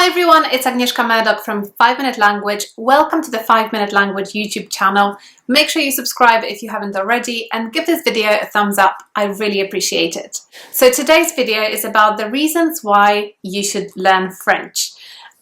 Hi everyone, it's Agnieszka Murdoch from 5 Minute Language. Welcome to the 5 Minute Language YouTube channel. Make sure you subscribe if you haven't already and give this video a thumbs up. I really appreciate it. So today's video is about the reasons why you should learn French.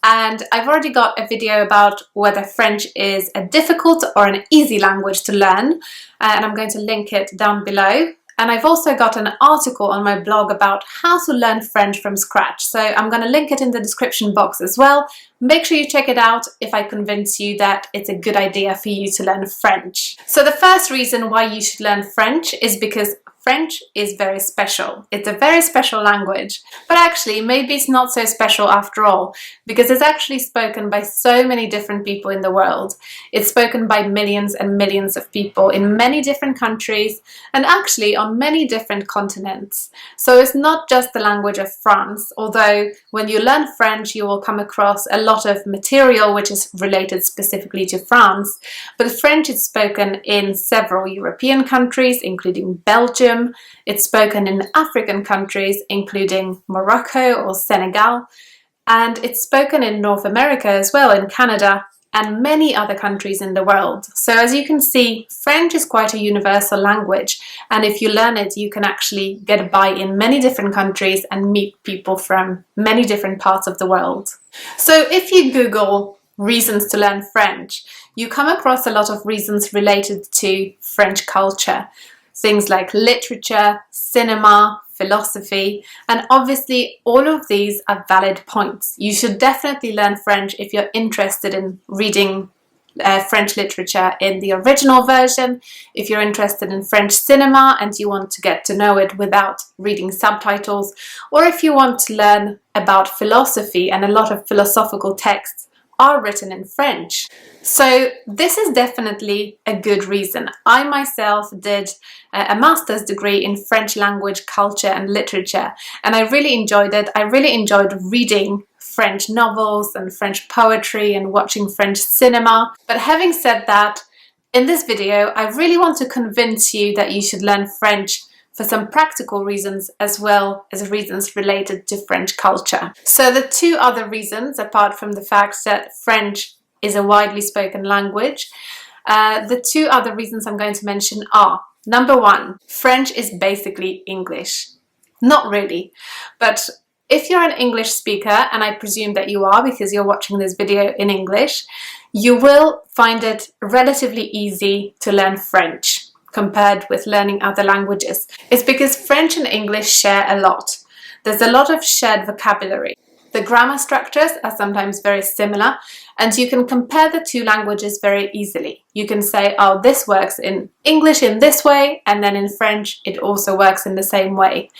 And I've already got a video about whether French is a difficult or an easy language to learn, and I'm going to link it down below. And I've also got an article on my blog about how to learn French from scratch. So I'm going to link it in the description box as well. Make sure you check it out if I convince you that it's a good idea for you to learn French. So the first reason why you should learn French is because French is very special. It's a very special language, but actually maybe it's not so special after all, because it's actually spoken by so many different people in the world. It's spoken by millions and millions of people in many different countries and actually on many different continents. So it's not just the language of France, although when you learn French you will come across a lot of material which is related specifically to France, but French is spoken in several European countries, including Belgium. It's spoken in African countries, including Morocco or Senegal, and it's spoken in North America as well, in Canada, and many other countries in the world. So as you can see, French is quite a universal language, and if you learn it, you can actually get by in many different countries and meet people from many different parts of the world. So if you Google reasons to learn French, you come across a lot of reasons related to French culture. Things like literature, cinema, philosophy, and obviously all of these are valid points. You should definitely learn French if you're interested in reading French literature in the original version, if you're interested in French cinema and you want to get to know it without reading subtitles, or if you want to learn about philosophy, and a lot of philosophical texts are written in French. So this is definitely a good reason. I myself did a master's degree in French language, culture and literature, and I really enjoyed it. I really enjoyed reading French novels and French poetry and watching French cinema. But having said that, in this video I really want to convince you that you should learn French for some practical reasons as well as reasons related to French culture. So the two other reasons, apart from the fact that French is a widely spoken language, the two other reasons I'm going to mention are: number one, French is basically English. Not really, but if you're an English speaker, and I presume that you are because you're watching this video in English, you will find it relatively easy to learn French compared with learning other languages. It's because French and English share a lot. There's a lot of shared vocabulary. The grammar structures are sometimes very similar, and you can compare the two languages very easily. You can say, oh, this works in English in this way, and then in French it also works in the same way.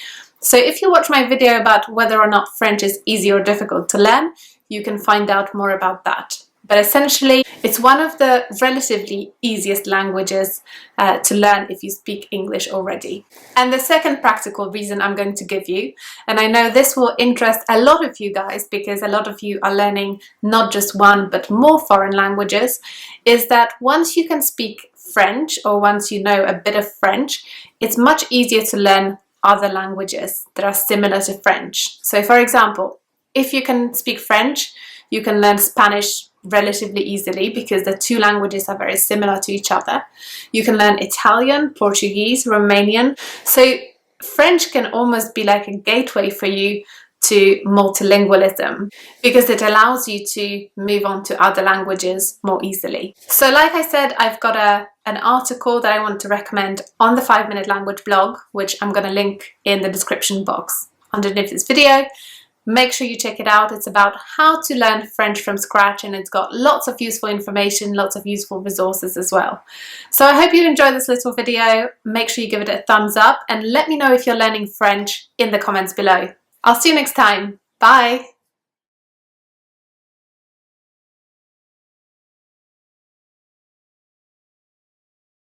So if you watch my video about whether or not French is easy or difficult to learn, you can find out more about that. But essentially, it's one of the relatively easiest languages to learn if you speak English already. And the second practical reason I'm going to give you, and I know this will interest a lot of you guys because a lot of you are learning not just one but more foreign languages, is that once you can speak French, or once you know a bit of French, it's much easier to learn other languages that are similar to French. So for example, if you can speak French, you can learn Spanish relatively easily because the two languages are very similar to each other. You can learn Italian, Portuguese, Romanian. So French can almost be like a gateway for you to multilingualism because it allows you to move on to other languages more easily. So like I said, I've got an article that I want to recommend on the 5 Minute Language blog, which I'm going to link in the description box underneath this video. Make sure you check it out. It's about how to learn French from scratch, and it's got lots of useful information, lots of useful resources as well. So I hope you enjoyed this little video. Make sure you give it a thumbs up and let me know if you're learning French in the comments below. I'll see you next time. Bye!